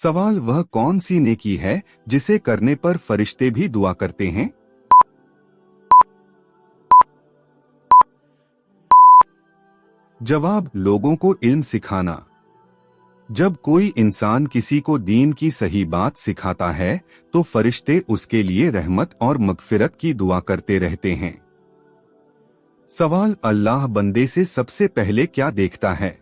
सवाल, वह कौन सी नेकी है जिसे करने पर फरिश्ते भी दुआ करते हैं? जवाब, लोगों को इल्म सिखाना। जब कोई इंसान किसी को दीन की सही बात सिखाता है तो फरिश्ते उसके लिए रहमत और मगफिरत की दुआ करते रहते हैं। सवाल, अल्लाह बंदे से सबसे पहले क्या देखता है?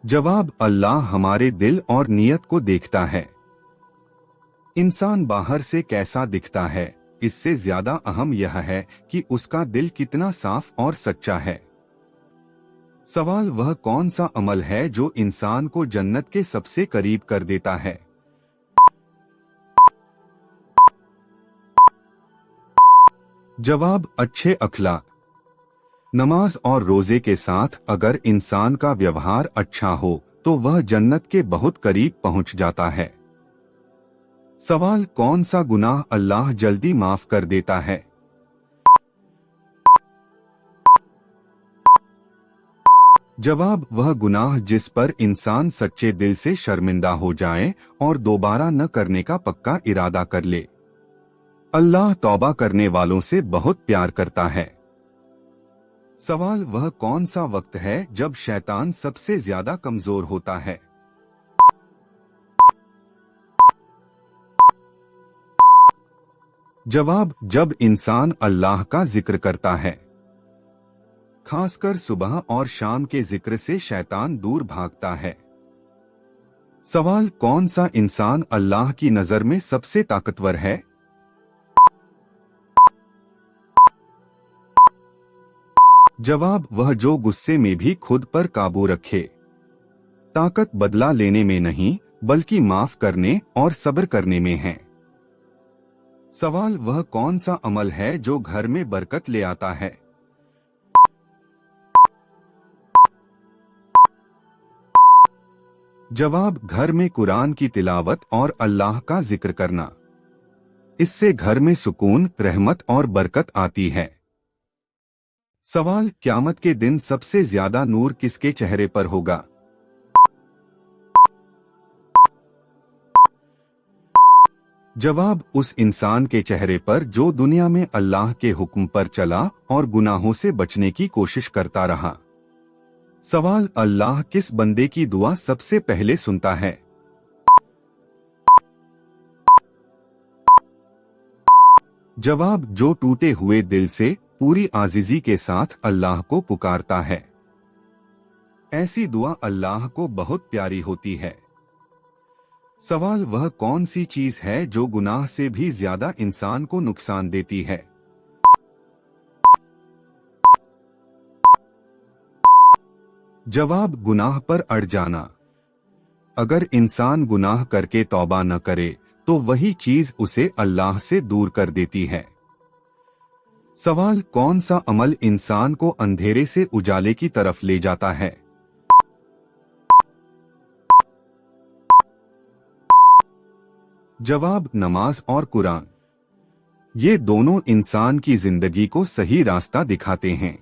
जवाब, अल्लाह हमारे दिल और नियत को देखता है। इंसान बाहर से कैसा दिखता है, इससे ज्यादा अहम यह है कि उसका दिल कितना साफ और सच्चा है। सवाल, वह कौन सा अमल है जो इंसान को जन्नत के सबसे करीब कर देता है? जवाब, अच्छे अखलाक। नमाज और रोजे के साथ अगर इंसान का व्यवहार अच्छा हो तो वह जन्नत के बहुत करीब पहुंच जाता है। सवाल, कौन सा गुनाह अल्लाह जल्दी माफ कर देता है? जवाब, वह गुनाह जिस पर इंसान सच्चे दिल से शर्मिंदा हो जाए और दोबारा न करने का पक्का इरादा कर ले। अल्लाह तौबा करने वालों से बहुत प्यार करता है। सवाल, वह कौन सा वक्त है जब शैतान सबसे ज्यादा कमजोर होता है? जवाब, जब इंसान अल्लाह का जिक्र करता है। खासकर सुबह और शाम के जिक्र से शैतान दूर भागता है। सवाल, कौन सा इंसान अल्लाह की नजर में सबसे ताकतवर है? जवाब, वह जो गुस्से में भी खुद पर काबू रखे। ताकत बदला लेने में नहीं बल्कि माफ करने और सब्र करने में है। सवाल, वह कौन सा अमल है जो घर में बरकत ले आता है? जवाब, घर में कुरान की तिलावत और अल्लाह का जिक्र करना। इससे घर में सुकून, रहमत और बरकत आती है। सवाल, क़यामत के दिन सबसे ज्यादा नूर किसके चेहरे पर होगा? जवाब, उस इंसान के चेहरे पर जो दुनिया में अल्लाह के हुक्म पर चला और गुनाहों से बचने की कोशिश करता रहा। सवाल, अल्लाह किस बंदे की दुआ सबसे पहले सुनता है? जवाब, जो टूटे हुए दिल से पूरी आजिज़ी के साथ अल्लाह को पुकारता है। ऐसी दुआ अल्लाह को बहुत प्यारी होती है। सवाल, वह कौन सी चीज है जो गुनाह से भी ज्यादा इंसान को नुकसान देती है? जवाब, गुनाह पर अड़ जाना। अगर इंसान गुनाह करके तौबा न करे तो वही चीज उसे अल्लाह से दूर कर देती है। सवाल, कौन सा अमल इंसान को अंधेरे से उजाले की तरफ ले जाता है? जवाब, नमाज और कुरान। ये दोनों इंसान की जिंदगी को सही रास्ता दिखाते हैं।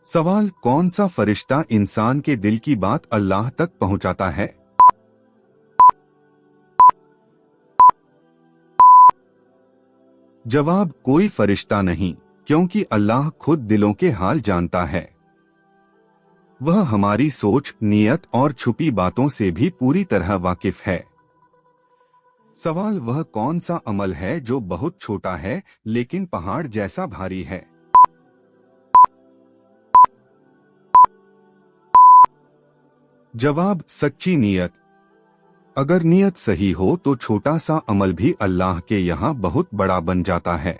सवाल, कौन सा फरिश्ता इंसान के दिल की बात अल्लाह तक पहुंचाता है? जवाब, कोई फरिश्ता नहीं, क्योंकि अल्लाह खुद दिलों के हाल जानता है। वह हमारी सोच, नियत और छुपी बातों से भी पूरी तरह वाकिफ है। सवाल, वह कौन सा अमल है जो बहुत छोटा है लेकिन पहाड़ जैसा भारी है? जवाब, सच्ची नियत। अगर नियत सही हो तो छोटा सा अमल भी अल्लाह के यहाँ बहुत बड़ा बन जाता है।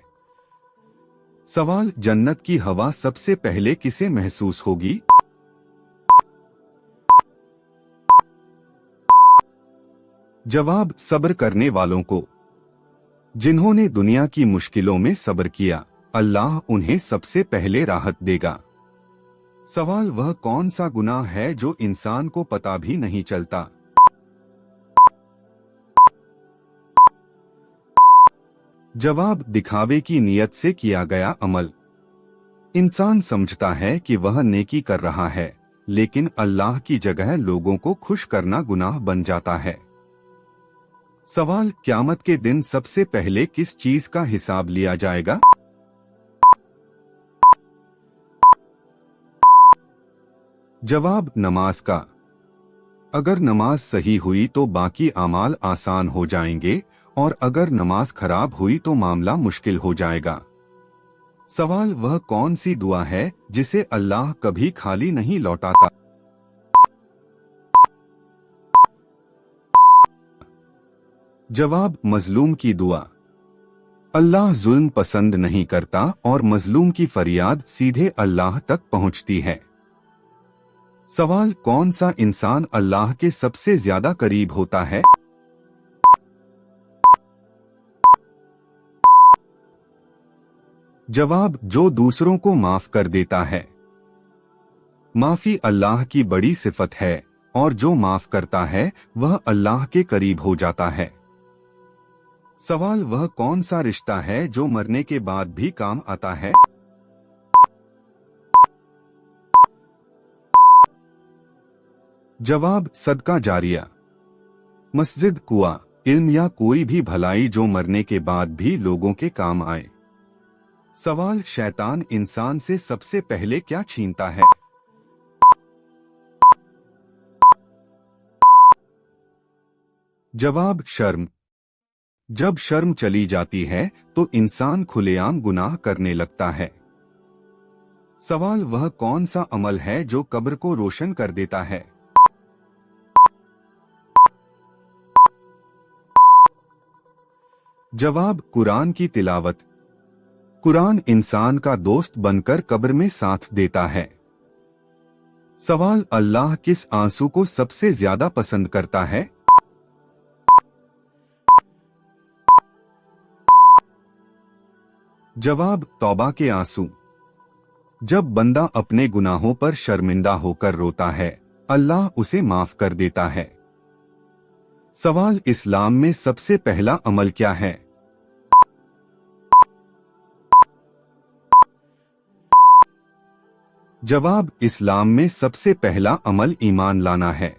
सवाल, जन्नत की हवा सबसे पहले किसे महसूस होगी? जवाब, सब्र करने वालों को। जिन्होंने दुनिया की मुश्किलों में सब्र किया, अल्लाह उन्हें सबसे पहले राहत देगा। सवाल, वह कौन सा गुनाह है जो इंसान को पता भी नहीं चलता? जवाब, दिखावे की नियत से किया गया अमल। इंसान समझता है कि वह नेकी कर रहा है, लेकिन अल्लाह की जगह लोगों को खुश करना गुनाह बन जाता है। सवाल, क़यामत के दिन सबसे पहले किस चीज का हिसाब लिया जाएगा? जवाब, नमाज का। अगर नमाज सही हुई तो बाकी अमाल आसान हो जाएंगे, और अगर नमाज खराब हुई तो मामला मुश्किल हो जाएगा। सवाल, वह कौन सी दुआ है जिसे अल्लाह कभी खाली नहीं लौटाता? जवाब, मजलूम की दुआ। अल्लाह जुल्म पसंद नहीं करता और मजलूम की फरियाद सीधे अल्लाह तक पहुंचती है। सवाल, कौन सा इंसान अल्लाह के सबसे ज्यादा करीब होता है? जवाब, जो दूसरों को माफ कर देता है। माफी अल्लाह की बड़ी सिफत है, और जो माफ करता है वह अल्लाह के करीब हो जाता है। सवाल, वह कौन सा रिश्ता है जो मरने के बाद भी काम आता है? जवाब, सदका जारिया। मस्जिद, कुआं, इल्म या कोई भी भलाई जो मरने के बाद भी लोगों के काम आए। सवाल, शैतान इंसान से सबसे पहले क्या छीनता है? जवाब, शर्म। जब शर्म चली जाती है तो इंसान खुलेआम गुनाह करने लगता है। सवाल, वह कौन सा अमल है जो कब्र को रोशन कर देता है? जवाब, कुरान की तिलावत। कुरान इंसान का दोस्त बनकर कब्र में साथ देता है। सवाल, अल्लाह किस आंसू को सबसे ज्यादा पसंद करता है? जवाब, तौबा के आंसू। जब बंदा अपने गुनाहों पर शर्मिंदा होकर रोता है, अल्लाह उसे माफ कर देता है। सवाल, इस्लाम में सबसे पहला अमल क्या है? जवाब, इस्लाम में सबसे पहला अमल ईमान लाना है।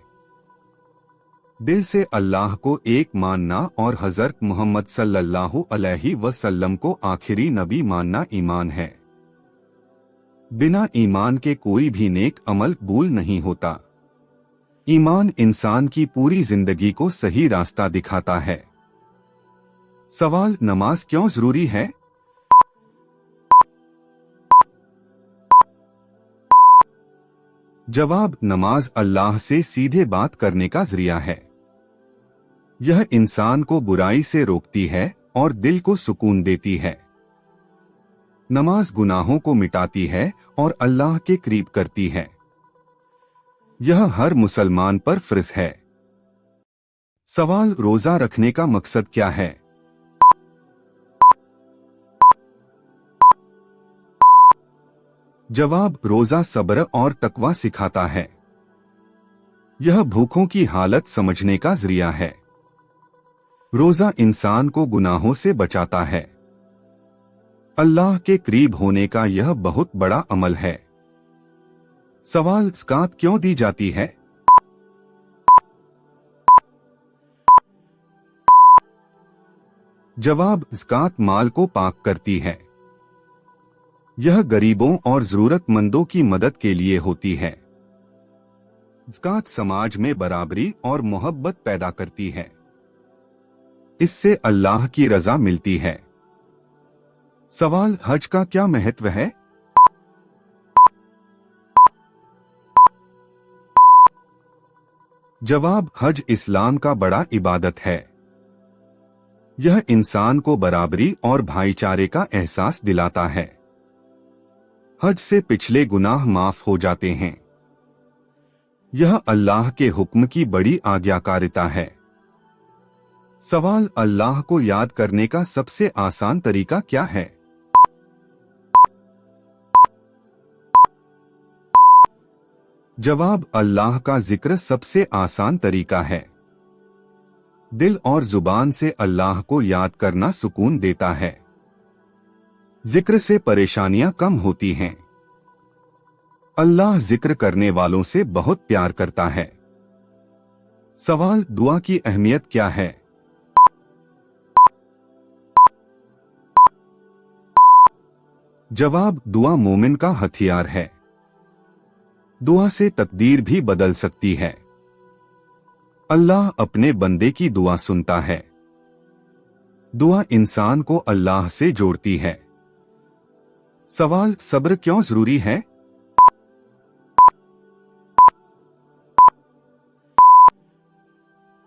दिल से अल्लाह को एक मानना और हज़रत मोहम्मद सल्लल्लाहु अलैहि वसल्लम को आखिरी नबी मानना ईमान है। बिना ईमान के कोई भी नेक अमल कबूल नहीं होता। ईमान इंसान की पूरी जिंदगी को सही रास्ता दिखाता है। सवाल, नमाज क्यों जरूरी है? जवाब, नमाज अल्लाह से सीधे बात करने का जरिया है। यह इंसान को बुराई से रोकती है और दिल को सुकून देती है। नमाज गुनाहों को मिटाती है और अल्लाह के करीब करती है। यह हर मुसलमान पर फर्ज है। सवाल, रोजा रखने का मकसद क्या है? जवाब, रोजा सब्र और तकवा सिखाता है। यह भूखों की हालत समझने का जरिया है। रोजा इंसान को गुनाहों से बचाता है। अल्लाह के करीब होने का यह बहुत बड़ा अमल है। सवाल, ज़कात क्यों दी जाती है? जवाब, ज़कात माल को पाक करती है। यह गरीबों और जरूरतमंदों की मदद के लिए होती है। ज़कात समाज में बराबरी और मोहब्बत पैदा करती है। इससे अल्लाह की रजा मिलती है। सवाल, हज का क्या महत्व है? जवाब, हज इस्लाम का बड़ा इबादत है। यह इंसान को बराबरी और भाईचारे का एहसास दिलाता है। हज से पिछले गुनाह माफ हो जाते हैं। यह अल्लाह के हुक्म की बड़ी आज्ञाकारिता है। सवाल, अल्लाह को याद करने का सबसे आसान तरीका क्या है? जवाब, अल्लाह का जिक्र सबसे आसान तरीका है। दिल और जुबान से अल्लाह को याद करना सुकून देता है। जिक्र से परेशानियां कम होती हैं। अल्लाह जिक्र करने वालों से बहुत प्यार करता है। सवाल, दुआ की अहमियत क्या है? जवाब, दुआ मोमिन का हथियार है। दुआ से तकदीर भी बदल सकती है। अल्लाह अपने बंदे की दुआ सुनता है। दुआ इंसान को अल्लाह से जोड़ती है। सवाल, सब्र क्यों जरूरी है?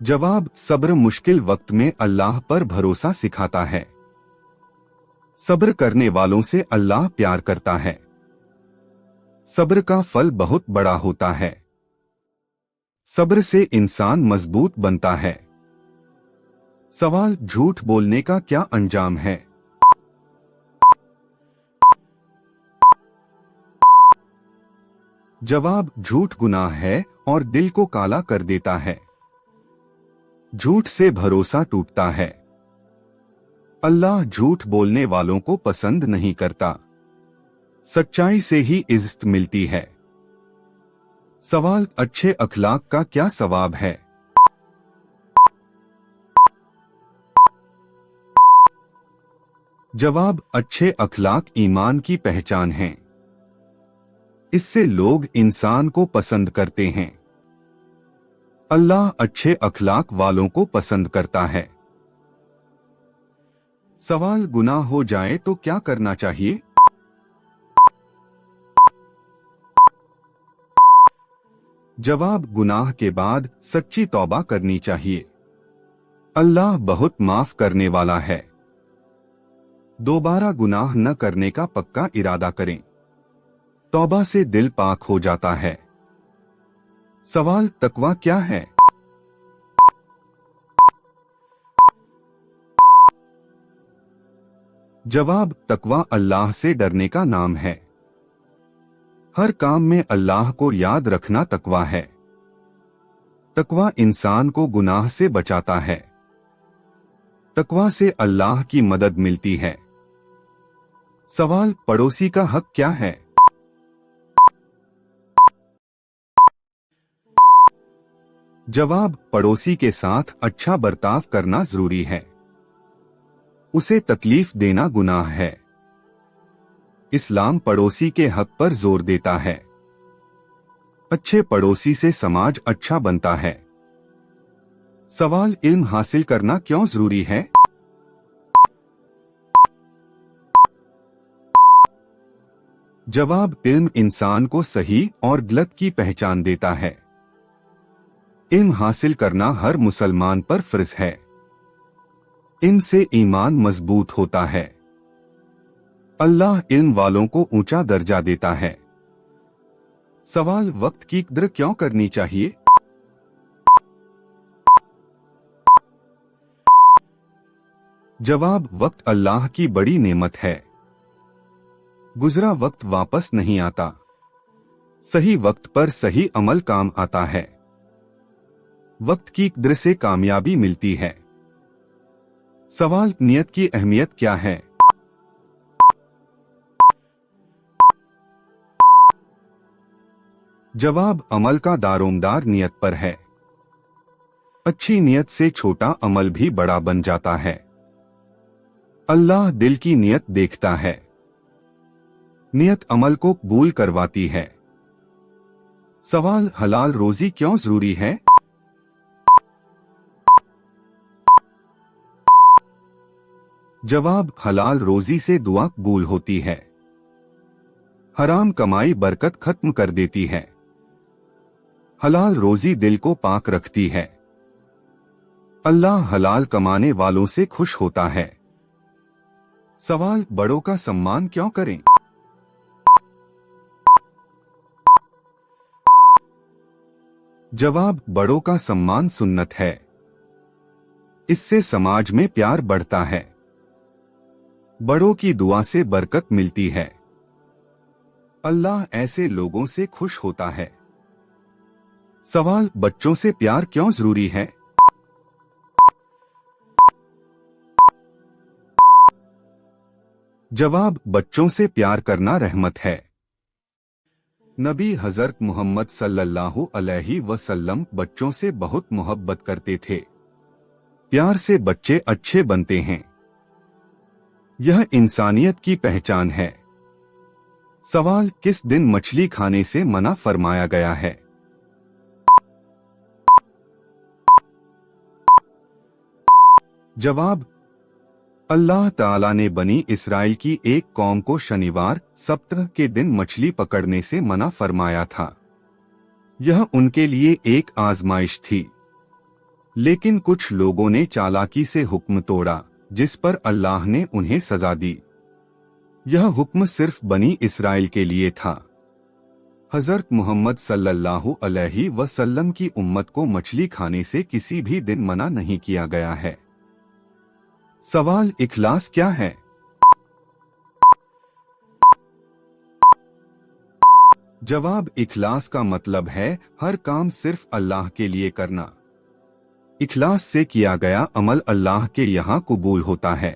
जवाब, सब्र मुश्किल वक्त में अल्लाह पर भरोसा सिखाता है। सब्र करने वालों से अल्लाह प्यार करता है। सब्र का फल बहुत बड़ा होता है। सब्र से इंसान मजबूत बनता है। सवाल, झूठ बोलने का क्या अंजाम है? जवाब, झूठ गुनाह है और दिल को काला कर देता है। झूठ से भरोसा टूटता है। अल्लाह झूठ बोलने वालों को पसंद नहीं करता। सच्चाई से ही इज्जत मिलती है। सवाल, अच्छे अखलाक का क्या सवाब है? जवाब, अच्छे अखलाक ईमान की पहचान हैं। इससे लोग इंसान को पसंद करते हैं। अल्लाह अच्छे अखलाक वालों को पसंद करता है। सवाल, गुनाह हो जाए तो क्या करना चाहिए? जवाब, गुनाह के बाद सच्ची तौबा करनी चाहिए। अल्लाह बहुत माफ करने वाला है। दोबारा गुनाह न करने का पक्का इरादा करें। तौबा से दिल पाक हो जाता है। सवाल, तकवा क्या है? जवाब, तकवा अल्लाह से डरने का नाम है। हर काम में अल्लाह को याद रखना तकवा है। तकवा इंसान को गुनाह से बचाता है। तकवा से अल्लाह की मदद मिलती है। सवाल, पड़ोसी का हक क्या है? जवाब, पड़ोसी के साथ अच्छा बर्ताव करना जरूरी है। उसे तकलीफ देना गुनाह है। इस्लाम पड़ोसी के हक पर जोर देता है। अच्छे पड़ोसी से समाज अच्छा बनता है। सवाल, इल्म हासिल करना क्यों जरूरी है? जवाब, इल्म इंसान को सही और गलत की पहचान देता है। इल्म हासिल करना हर मुसलमान पर फर्ज है। इनसे ईमान मजबूत होता है। अल्लाह इल्म वालों को ऊंचा दर्जा देता है। सवाल, वक्त की कदर क्यों करनी चाहिए? जवाब, वक्त अल्लाह की बड़ी नेमत है। गुजरा वक्त वापस नहीं आता। सही वक्त पर सही अमल काम आता है। वक्त की कदर से कामयाबी मिलती है। सवाल, नियत की अहमियत क्या है? जवाब, अमल का दारोमदार नियत पर है। अच्छी नियत से छोटा अमल भी बड़ा बन जाता है। अल्लाह दिल की नियत देखता है। नियत अमल को कबूल करवाती है। सवाल, हलाल रोजी क्यों जरूरी है? जवाब, हलाल रोजी से दुआ कबूल होती है। हराम कमाई बरकत खत्म कर देती है। हलाल रोजी दिल को पाक रखती है। अल्लाह हलाल कमाने वालों से खुश होता है। सवाल, बड़ों का सम्मान क्यों करें? जवाब, बड़ों का सम्मान सुन्नत है। इससे समाज में प्यार बढ़ता है। बड़ों की दुआ से बरकत मिलती है। अल्लाह ऐसे लोगों से खुश होता है। सवाल, बच्चों से प्यार क्यों जरूरी है? जवाब, बच्चों से प्यार करना रहमत है। नबी हजरत मोहम्मद सल्लल्लाहु अलैहि वसल्लम बच्चों से बहुत मोहब्बत करते थे। प्यार से बच्चे अच्छे बनते हैं। यह इंसानियत की पहचान है। सवाल, किस दिन मछली खाने से मना फरमाया गया है? जवाब, अल्लाह ताला ने बनी इस्राइल की एक कौम को शनिवार सप्ताह के दिन मछली पकड़ने से मना फरमाया था। यह उनके लिए एक आजमाइश थी, लेकिन कुछ लोगों ने चालाकी से हुक्म तोड़ा, जिस पर अल्लाह ने उन्हें सजा दी। यह हुक्म सिर्फ बनी इस्राइल के लिए था। हजरत मोहम्मद सल्लल्लाहु अलैहि वसल्लम की उम्मत को मछली खाने से किसी भी दिन मना नहीं किया गया है। सवाल, इखलास क्या है? जवाब, इखलास का मतलब है हर काम सिर्फ अल्लाह के लिए करना। इखलास से किया गया अमल अल्लाह के यहाँ कबूल होता है।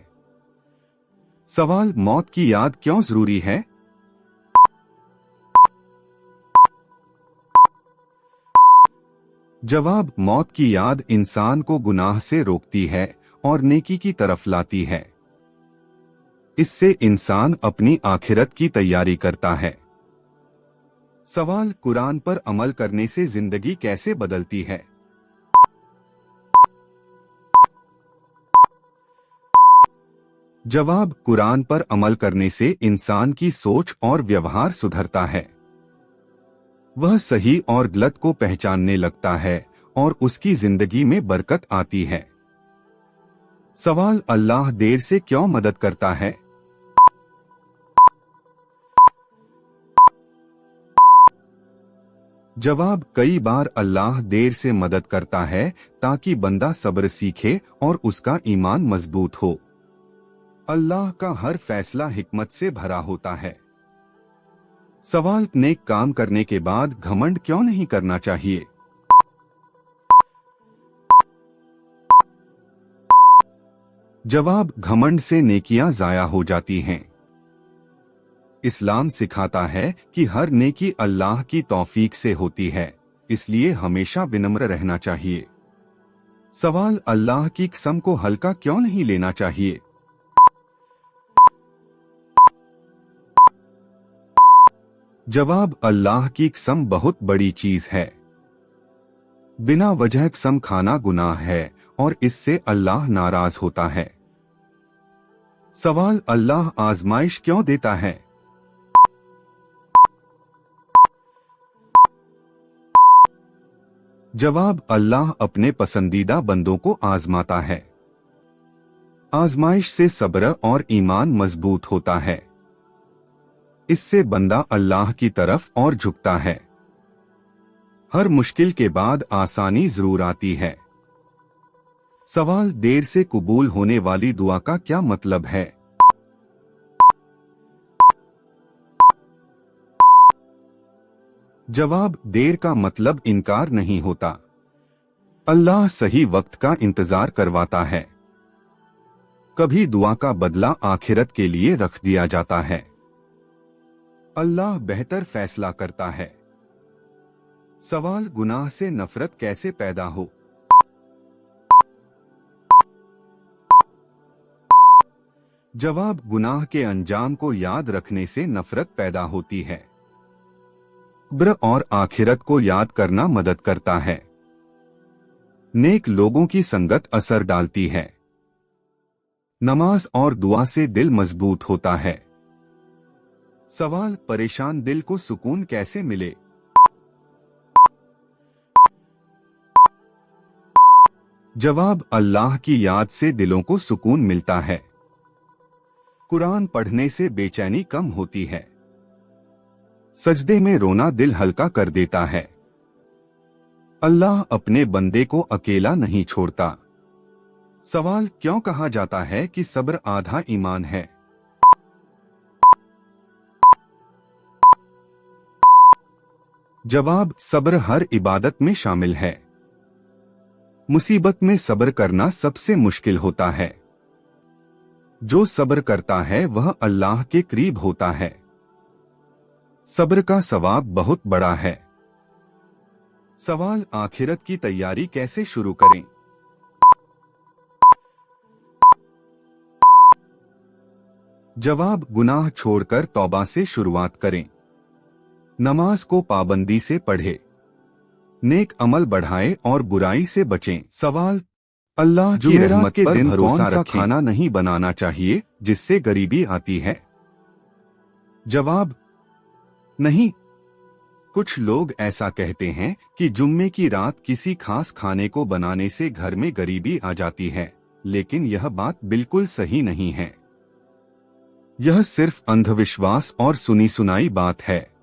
सवाल, मौत की याद क्यों जरूरी है? जवाब, मौत की याद इंसान को गुनाह से रोकती है और नेकी की तरफ लाती है। इससे इंसान अपनी आखिरत की तैयारी करता है। सवाल, कुरान पर अमल करने से जिंदगी कैसे बदलती है? जवाब, कुरान पर अमल करने से इंसान की सोच और व्यवहार सुधरता है। वह सही और गलत को पहचानने लगता है और उसकी जिंदगी में बरकत आती है। सवाल, अल्लाह देर से क्यों मदद करता है? जवाब, कई बार अल्लाह देर से मदद करता है ताकि बंदा सब्र सीखे और उसका ईमान मजबूत हो। अल्लाह का हर फैसला हिकमत से भरा होता है। सवाल, नेक काम करने के बाद घमंड क्यों नहीं करना चाहिए? जवाब, घमंड से नेकियां जाया हो जाती हैं। इस्लाम सिखाता है कि हर नेकी अल्लाह की तौफीक से होती है, इसलिए हमेशा विनम्र रहना चाहिए। सवाल, अल्लाह की कसम को हल्का क्यों नहीं लेना चाहिए? जवाब, अल्लाह की कसम बहुत बड़ी चीज है। बिना वजह कसम खाना गुनाह है और इससे अल्लाह नाराज होता है। सवाल, अल्लाह आजमाइश क्यों देता है? जवाब, अल्लाह अपने पसंदीदा बंदों को आजमाता है। आजमाइश से सब्र और ईमान मजबूत होता है। इससे बंदा अल्लाह की तरफ और झुकता है। हर मुश्किल के बाद आसानी जरूर आती है। सवाल, देर से कबूल होने वाली दुआ का क्या मतलब है? जवाब, देर का मतलब इनकार नहीं होता। अल्लाह सही वक्त का इंतजार करवाता है। कभी दुआ का बदला आखिरत के लिए रख दिया जाता है। अल्लाह बेहतर फैसला करता है। सवाल, गुनाह से नफरत कैसे पैदा हो? जवाब, गुनाह के अंजाम को याद रखने से नफरत पैदा होती है। कब्र और आखिरत को याद करना मदद करता है। नेक लोगों की संगत असर डालती है। नमाज और दुआ से दिल मजबूत होता है। सवाल, परेशान दिल को सुकून कैसे मिले? जवाब, अल्लाह की याद से दिलों को सुकून मिलता है। कुरान पढ़ने से बेचैनी कम होती है। सजदे में रोना दिल हल्का कर देता है। अल्लाह अपने बंदे को अकेला नहीं छोड़ता। सवाल, क्यों कहा जाता है कि सब्र आधा ईमान है? जवाब, सब्र हर इबादत में शामिल है। मुसीबत में सब्र करना सबसे मुश्किल होता है। जो सब्र करता है वह अल्लाह के करीब होता है। सब्र का सवाब बहुत बड़ा है। सवाल, आखिरत की तैयारी कैसे शुरू करें? जवाब, गुनाह छोड़कर तौबा से शुरुआत करें। नमाज को पाबंदी से पढ़े, नेक अमल बढ़ाए और बुराई से बचें। सवाल, अल्लाह की रहमत के दिन कौन सा खाना नहीं बनाना चाहिए जिससे गरीबी आती है? जवाब, नहीं। कुछ लोग ऐसा कहते हैं कि जुम्मे की रात किसी खास खाने को बनाने से घर में गरीबी आ जाती है, लेकिन यह बात बिल्कुल सही नहीं है। यह सिर्फ अंधविश्वास और सुनी सुनाई बात है।